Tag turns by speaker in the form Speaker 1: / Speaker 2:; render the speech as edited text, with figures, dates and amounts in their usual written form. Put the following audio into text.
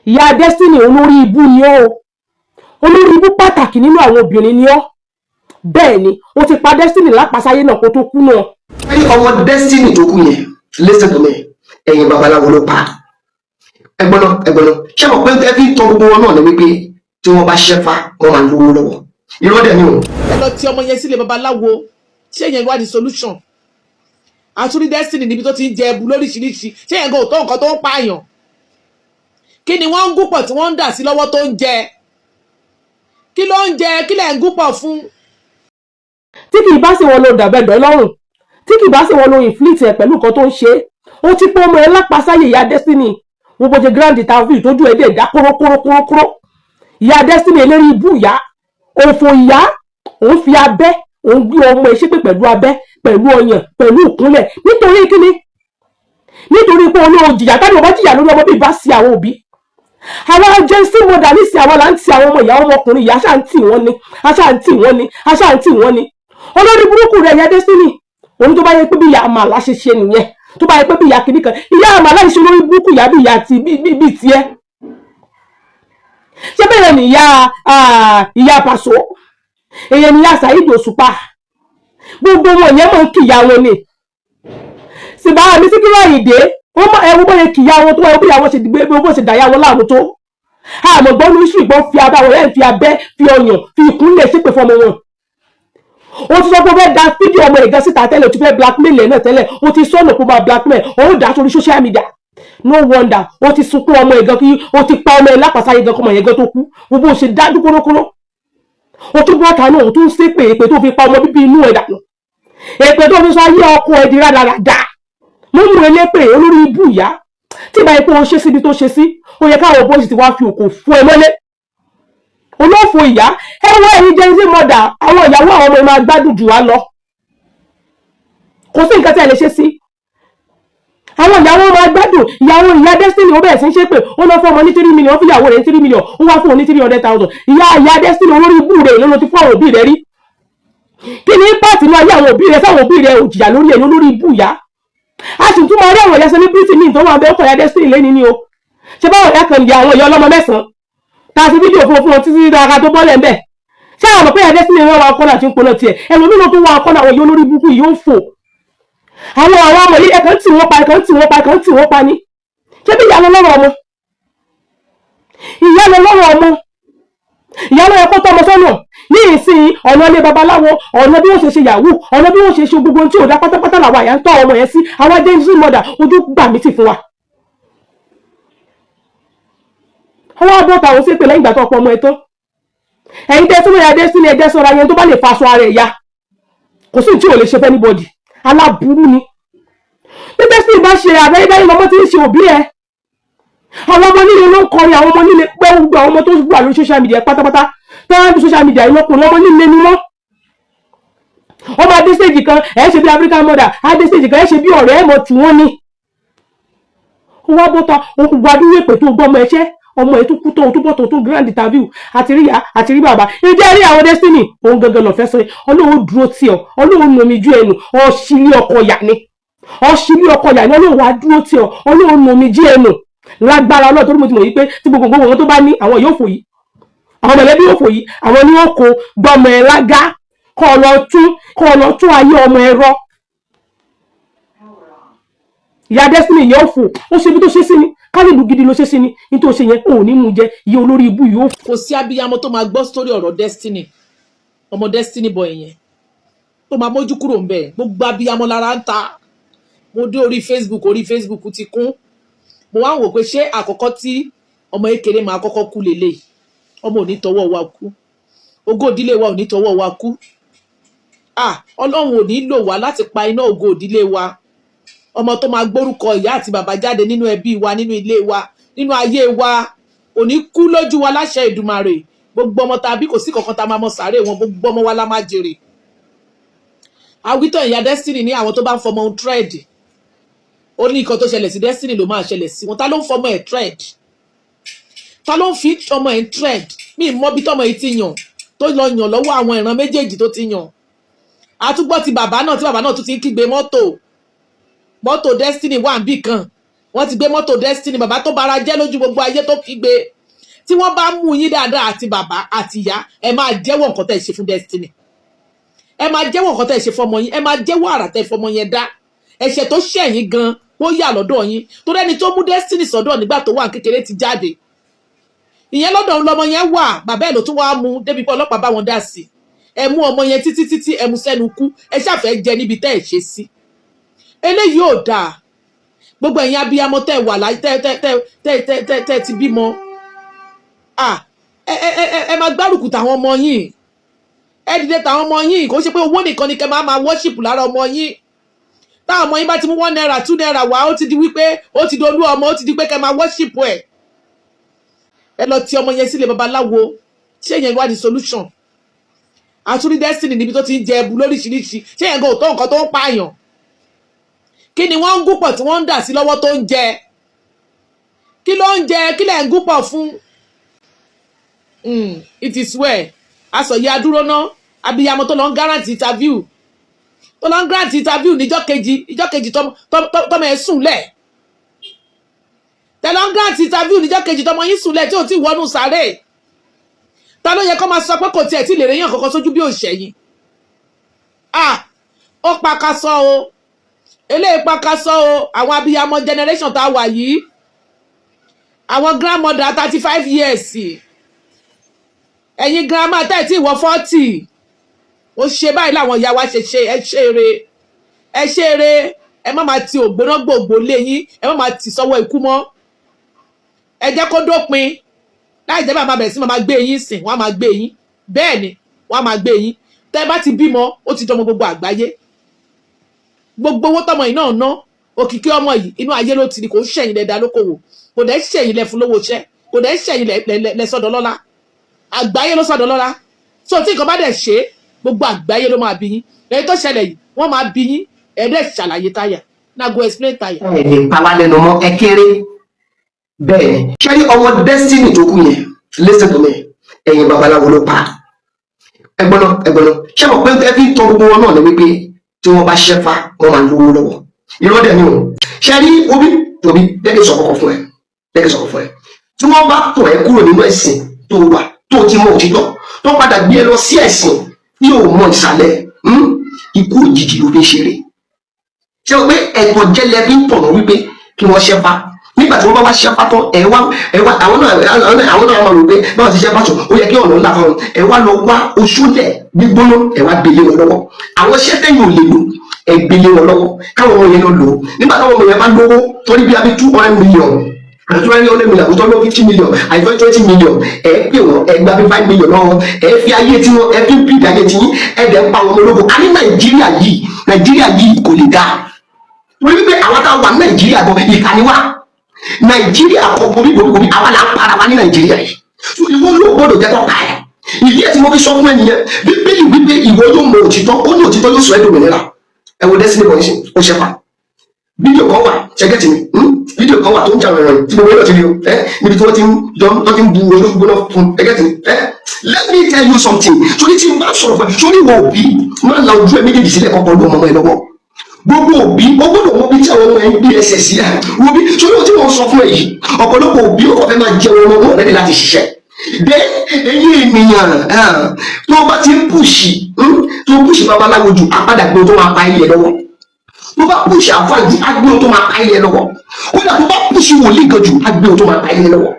Speaker 1: ìyá Destiny olórí ibú ni ọ́ olórí ibú pàtàkì nínú àwọn obìnrin ni ọ́ bẹ́ẹ̀ ni o ti pa Destiny lápasáyé náà kó tó kú náà.
Speaker 2: ẹni ọmọ Destiny tó kú yẹn listen to me ẹ̀yin babaláwo ló pa ẹ̀gbọ́n náà ṣé mo pé ẹbí tọ́ gbogbo wọn náà ni wípé tí wọ́n bá ṣẹ́fà wọ́n máa ń lówó lọ́wọ́ irọ́ dẹ̀ ni o.
Speaker 3: ẹ lọ ti ọmọ yẹn sílé babaláwo ṣé yẹn wá di solution àtúrí Destiny níbi tó ti ń jẹ ẹbu lóríṣiríṣi ṣé yẹn kò tó nǹkan tó ń pààyàn kí ni wọ́n ń gúpọ̀ tí wọ́n ń dà sí lọ́wọ́ tó ń jẹ kí ló ń jẹ kí lẹ̀ ń gúpọ̀ fún.
Speaker 1: tí kì í bá sì wọn lo dàbẹ̀dọ̀ lọ́rùn tí kì í bá sì wọn lo inflict ẹ̀ pẹ̀lú nǹkan tó ń ṣe ó ti pọ́ ọmọ ẹ lápasáyé ìyá Destiny wọ́n bó ṣe grand interview tójú ẹ̀ dẹ̀ dá kórókórókóró ìyá Destiny eléri ibú ìyá òfò ìyá òun fi abẹ́ òun gbé ọmọ ẹ̀ ṣépè pẹ̀lú abẹ́ pẹ̀lú ọyàn pẹ̀lú ìkúnlẹ̀ nítorí kíni nítorí pé olóò jìyà tàbí ọmọ jìyà lórí ọmọ bíi bá sí àwọn òbí àwọn agency model ní sí àwọn là ń ti àwọn ọmọ ìyá ọmọkùnrin ìyá aṣáà ń tì wọ́n ni olórí burúkú rẹ̀ ìyá Destiny òun tó bá yẹ pé bí ìyá àmàlà ṣe ṣe nìyẹn tó bá yẹ pé bí ìyá kìíní kan ìyá àmàlà ìṣe olórí burúkú ìyá bí ìyá ti bí tiẹ̀ ṣé bẹ́ẹ̀ ni ìyá Paso èyẹ ni ìyá Saheed Òṣùpá gbogbo wọn yẹn mọ̀ ń kìyà wọn ni ṣùgbọ́n àmì Síkírù Àyìndé wọ́n mọ ẹ̀wọ́n bóyá kìyà wọn tó wọ́n bí àwọn ṣe dìgbé bó ṣe dàyà wọn láàmú tó àmọ́ gbọ́n ní ṣùgbọ́n fi abẹ́ àwọn ẹ̀ fi abẹ́ fi ọyàn fi ìkúnlẹ̀ ṣépè fọmọ wọn o ti sọ pé o fẹ́ da fídíò ọmọ ẹ̀gán síta tẹ́lẹ̀ o ti fẹ́ blackmail ẹ̀ náà tẹ́lẹ̀ o ti sọ̀nà kó máa blackmail o dà sórí social media no wonder o ti sunkún ọmọ ẹ̀gán kí o ti pa ọmọ ẹ̀ lápàsáyé gan kọ́mọ ẹ̀gán tó kú gbogbo o ṣe dájú kórókóró o tún bọ́ta náà o tún ṣépè èpè tó fi pa ọmọ bíbí inú ẹ̀ dànù èpè tó fi sọ ayé ọkọ ẹ̀ di rádaràda mo mú elépè olórí ibú ìyá tí ìbá ipò o ṣe síbi tó ṣe sí ó yẹ káwọn bọ́ọ̀sì ti wá fi òkò fún ẹ mọ́lé olófò ìyá ẹ wọ ẹ̀yin jẹ́ ilé mọ́dà àwọn ìyàwó àwọn ọmọ ẹ máa gbádùn jù wá lọ kò sí nǹkan tí ẹ lè ṣe sí àwọn ìyàwó máa gbádùn ìyàwó ìyá Destiny ó bẹ̀rẹ̀ sí ń ṣe pé ó lọ fún ọmọ ní 3 million fún ìyàwó rẹ̀ ní 3 million ó wá fún òun ní 300,000 ìyá Destiny olórí ibú rẹ̀ ló ti fún àwọn òbí rẹ̀ rí kí ni impact ní ayé àwọn òbí rẹ̀ sáwọn òbí rẹ̀ ò jìyà lórí ẹ̀ lórí ibú ìyá a sì tún máa rí àwọn ìyá celebrity ní ìtọ́wọ́ abẹ́ ọkọ̀ ìyá Destiny lẹ́ni ni o ṣe báwọn ìyá kan ìyá àwọn ìyá ọlọ́mọ 9 ta sí fídíò fún wọn títí dára tó bọ́lẹ̀ ńbẹ̀ ṣé àwọn ọ̀pẹ́ ìyá Destiny wọn wá ọkọ̀ náà ti ń pọnà tiẹ̀ ẹlòmíràn tó wá ọkọ̀ náà àwọn ìyá olórí burúkú yìí ó fò àwọn ọmọ yìí ẹ̀kan tí wọ́n pa ní ṣé bí ìyá lọ lọ́rọ̀ ọmọ ìyá lọ ẹ̀kọ́ tọmọ sọ́nà ní ìsìn ọ̀nà ilé babaláwo ọ̀nà bí wọ́n ṣe ṣe yahoo ọ̀nà bí wọ́n ṣe ṣe gbogbo tí ò dá pátápátá làwọn àyà ń tọ́ ọmọ yẹn sí àwọn agency model ojú gbà mí tì fún wa. ọwọ́ abọ́ta àwọn ṣépè lẹ́yìn ìgbà tó ọ̀pọ̀ ọmọ ẹ̀ tán ẹ̀yin tẹ́ súnmọ́ ìyá Destiny ẹ̀jẹ̀ sọ́ra yẹn tó bá lè faṣọ ara ẹ̀ ya kò sí tí ò lè ṣe fẹ́ anybody aláburú ni bí Destiny bá ṣe àbẹ́yẹ́dáyé lọ́mọ tí ń ṣe òbí ẹ̀ àwọn ọmọ nílé ló ń kọrin àwọn ọmọ nílé pé gbogbo àwọn ọmọ tó wà lórí social media pátápátá tó wà ní social media yìí lọ́kùnrin ọmọ nílé ni wọ́n ọmọ adé stage kan ẹ̀ ṣe bí African mother adé stage kan ẹ̀ ṣe bí ọ̀rẹ́ ẹ̀ mọ̀ tí wọ́n ní wọ́n bọ́ta òkú gbadúrú èpè tó gbọ́ ọmọ ẹ̀ṣẹ́ ọmọ ẹ̀ tó kú tó bọ́tọ̀ tó grand interview àti rí ìyá àti rí bàbá ìjẹ́ rí àwọn Destiny òun gangan lọ́fẹ́ sọ Ọlọ́run dúró tì ọ́ Ọlọ́run nomi ju ẹnu ọ̀ṣìlẹ̀ ọkọ̀ yà ni Ọlọ́run wá dúró tì ọ́ Ọlọ́run nomi ju ẹnu lágbára Ọlọ́run tó ní mo ti mọ̀ yìí pé tí gbogbo wọn tó bá ní àwọn yóò fò yìí àwọn mọ̀lẹ́bí yóò fò yìí àwọn ni wọ́n kó gbọmọ ẹ̀ lágá kọ́ ọ lọ tún ayé ọmọ ẹ rọ ìyá Destiny yóò fò ó ṣe bí tó ṣe sí ni kálíbù gidi ló ṣe sí ni nítorí ṣe yẹn ò ní mú jẹ iye olórí ibú yóò fò.
Speaker 3: kò sí abiyamọ tó máa gbọ́ sórí ọ̀rọ̀ Destiny ọmọ Destiny boy yẹn tó máa mójú kúrò ń bẹ̀ gbogbo abiyamọ lára ń ta mo dé orí Facebook ti kún mo wá wò pé ṣé àkọ́kọ́ tí ọmọ kékeré máa kọ́kọ́ kú lélẹ̀ ọmọ ò ní tọwọ́ wa kú ògo ìdílé wa ò ní tọwọ́ wa kú Ọlọ́run ò ní lò wá láti pa iná ògo ìdílé wa ọmọ tó máa gbórúkọ ìyá àti bàbá jáde nínú ẹbí wa nínú ilé wa nínú ayé wa ò ní kú lójú wa láṣẹ Èdùmàrè gbogbo ọmọ tàbí kò sí kankan tá máa mọ sàárè wọn gbogbo ọmọ wa la máa jèrè àwítọ́ ìyá Destiny ní àwọn tó bá ń fọmọ ohun thread ó ní nǹkan tó ṣẹlẹ̀ sí Destiny ló máa ṣẹlẹ̀ sí wọn ta ló ń fọmọ ẹ̀ thread ta ló ń fi ọmọ ẹ̀ thread mí mọ́ bí tọmọ yìí ti yàn tó lọ yàn lọ́wọ́ àwọn ìran méjèèjì tó ti yàn àtúgbọ́ ti bàbá náà tí bàbá náà tún ti ń kígbe mọ́tò Destiny wà níbì kan wọ́n ti gbé mọ́tò Destiny, bàbá tó bara jẹ́ lójú gbogbo ayé tó kígbe. Tí wọ́n bá mú yín dáadáa àti bàbá àti ìyá, ẹ máa jẹ́wọ́ nǹkan tẹ́ ṣe fún Destiny. Ẹ máa jẹ́wọ́ nǹkan tẹ́ ṣe fọ́mọ yín, ẹ máa jẹ́wọ́ àrà tẹ́ fọ́mọ yẹn dá. Ẹ̀ṣẹ̀ tó ṣẹ̀yìn gan ó yà lọ́dọ̀ yín. Torí ẹni tó mú Destiny sọ́dọ̀ nígbà tó wà kékeré ti jáde. Ìyẹn lọ́dọ̀ lọmọ yẹn wà, bàbá ẹ̀ ló tún wá mú débi pé ọlọ́pàá bá wọn dá sí. Ẹ mú ọmọ yẹn títí ẹ mú sẹ́nu kú, ẹ ṣàfẹ́ jẹ níbi tẹ́ ẹ ṣe sí. Eléyìí ò dáa. Gbogbo ẹ̀yin abiyamọ tẹ́ wà láyé tẹ́ ti bímọ. Ẹ máa gbárùkù tàwọn ọmọ yín. Ẹ dìde tàwọn ọmọ yín, kò ṣe pé owó nìkan ni kẹ́ máa worship lára ọmọ yín. Táwọn ọmọ yín bá ti mú 1 naira 2 naira wá, ó ti di wípé ó ti dolú ọmọ, ó ti di pé kẹ́ máa worship ẹ̀. Ẹ lọ ti ọmọ yẹn sílé babaláwo. Ṣé yẹn wá di solution? Àtúrí Destiny níbi tó ti ń jẹ ẹbu lóríṣiríṣi. Ṣé yẹn kò tó nǹkan tó ń pààyàn? Kí ni wọ́n ń gúpọ̀ tí wọ́n ń dà sí lọ́wọ́ tó ń jẹ? Kí ló ń jẹ? Kí lẹ̀ ń gúpọ̀ fún? It is well. Asọ̀yẹ adúró ná. Abiyamọ tó lọ ń grant interview. Tó lọ ń grant interview níjọ́ kejì tọmọ ẹ̀ sùn lẹ̀. Tẹ lọ ń grant interview níjọ́ kejì tọmọ yín sùn lẹ̀ tí ò tí wọnú sáré. Ta ló yẹ kó máa sọ pé kò tiẹ̀ tí lè réyàn kankan sójú bí òṣèyìn? Ó pakasọ o. Eléyìí pakasọ o. Àwọn abiyamọ generation tá a wà yìí. Àwọn grandmother 35 years. Ẹ̀yin grandma tẹ́ tí ìwọ 40. Ó ṣe báyìí láwọn ìyá wa ṣe ẹ ṣe eré. Ẹ má máa ti ògbóná gbòògbò lé yín. Ẹ má máa ti sọ́wọ́ ikú mọ́. Ẹ jẹ́ kó dópin. Láì jẹ́ bá máa bẹ̀rẹ̀ sí máa gbé yín sìn, wọ́n á máa gbé yín. Bẹ́ẹ̀ ni, wọ́n á máa gbé yín. Tẹ́ bá ti bímọ, ó ti dọmọ gbogbo àgbáyé. Gbogbo owó tọmọ yìí náà ná, òkìkí ọmọ yìí, inú ayé ló ti ní, kò ń ṣẹ̀yìn lẹ́dà lókòwò. Kò dẹ̀ ṣẹ̀yìn lẹ fún lówó iṣẹ́. Kò dẹ̀ ṣẹ̀yìn lẹ sọ́dọ̀ lọ́lá. Àgbáyé ló sọ́dọ̀ lọ́lá. So tí nǹkan bá dẹ̀ ṣe, gbogbo àgbáyé ló máa bí yín. Èyí tó ṣẹlẹ̀ yìí, wọ́n máa bí yín. Ẹ dẹ̀ ṣàlàyé táyà. Now go explain táyà.
Speaker 2: Ẹ lè pa wá lẹ́nu mọ́, ẹ kéré. Bẹ́ẹ̀ni, ṣé rí ọmọ Destiny tó kú yẹn? Listen to me, ẹ̀yin babaláwo ló pa. Ẹgbọ́nà, ṣé mo pé ẹ fi tọ́ gbogbo wọn náà ní wípé tí wọ́n bá ṣẹ́fà wọ́n máa ń lówó lọ́wọ́. Irọ́ dẹ̀ ni o. Ṣé rí Obi lẹ́kẹ̀ sọ kọ̀kọ̀ fún ẹ. Tí wọ́n bá tọ̀ ẹ́ kúrò nínú ẹ̀sìn tó wà tó ti mọ òtítọ́ tó padà gbé ẹ lọ sí ẹ̀sìn tí yóò mọ ìsàlẹ̀ ikú òjijì ló fi ṣeré. Ṣé o pé ẹ̀tọ́ jẹ́lẹ̀ fi ń tọ̀nà wípé kí wọ́n ṣẹ́fà? Nígbà tí wọ́n bá wá ṣẹ́fà tán ẹ wá àwọn náà máa rò pé báwọn ti ṣẹ́fà tán ó yẹ kí ọ̀nà ńlá fún wọn. Ẹ wá lọ wá oṣúlẹ̀ gbígbóná ẹ wá gbélé wọn lọ́wọ́. Àwọn ṣẹ́tẹ̀yìn ò lè lò ẹ gbélé wọn lọ́wọ́ káwọn ọmọ yẹn lọ lò ó. Nígbà táwọn ọmọ yẹn bá lówó torí bí i 200 million àti 200 million àti 50 million àti 20 million ẹ pè wọn ẹ gba 5 million lọ́wọ́ ẹ fi ayé tí wọn ẹ fi bí ìdájẹ́ tí yín ẹ dẹ̀ ń pa wọn ológun. A ní Nàìjíríà yìí kò lè dáa. Wọ́n wípé àwọn táwọn wà Nàìjíríà gan ìkànnì wa. Nàìjíríà kọ borí àwa là ń para wa ní Nàìjíríà yìí. So ìwọ ló gbọ́dọ̀ jẹ́ tọ́ka ẹ̀. Ìdí ẹ̀ tí mo fi sọ fún ẹnìyẹn Bíbélì wípé ìwọ yóò mọ òtítọ́ ó ní òtítọ́ yóò sọ ẹ́ dòmìnira. Ẹ wo Destiny Boy ṣe ó ṣẹ́fà. Fídíò kan wà ṣẹ́gẹ́tì mi fídíò kan wà tó ń jà rẹ̀ tí mo wọ́n ti rí o níbi tí wọ́n ti ń bu olóògbóná fún ṣẹ́gẹ́tì mi. Let me tell you something. Sórí tí n bá sọ̀rọ̀ fún ẹ sórí ìwọ òbí máa ń la ojú ẹ méjèèjì sílẹ̀ kọ́kọ́ ló ọmọ ẹ lọ́wọ́. Gbogbo òbí ó gbọ́dọ̀ wọ́n bí tí àwọn ọmọ ẹ̀ ń gbé ẹsẹ̀ sí ẹ̀ wọ́n bí sórí ohun tí wọ́n sọ fún ẹ yìí ọ̀pọ̀lọpọ̀ òbí ó kọ̀ fẹ́ máa jẹun ọmọ wọn rẹ́dí láti ṣiṣẹ́. Bẹ́ẹ̀ ẹ̀yin ènìyàn tó bá ti ń pùṣì babaláwo jù apádà gbé tó máa pa ilẹ̀ lọ́wọ́. Tó bá pùṣì àfáàjù agbé tó máa pa ilẹ̀ lọ́wọ́. Kódà tó bá pùṣì wòlíì gan jù agbé tó máa pa ilẹ̀ lọ́wọ́.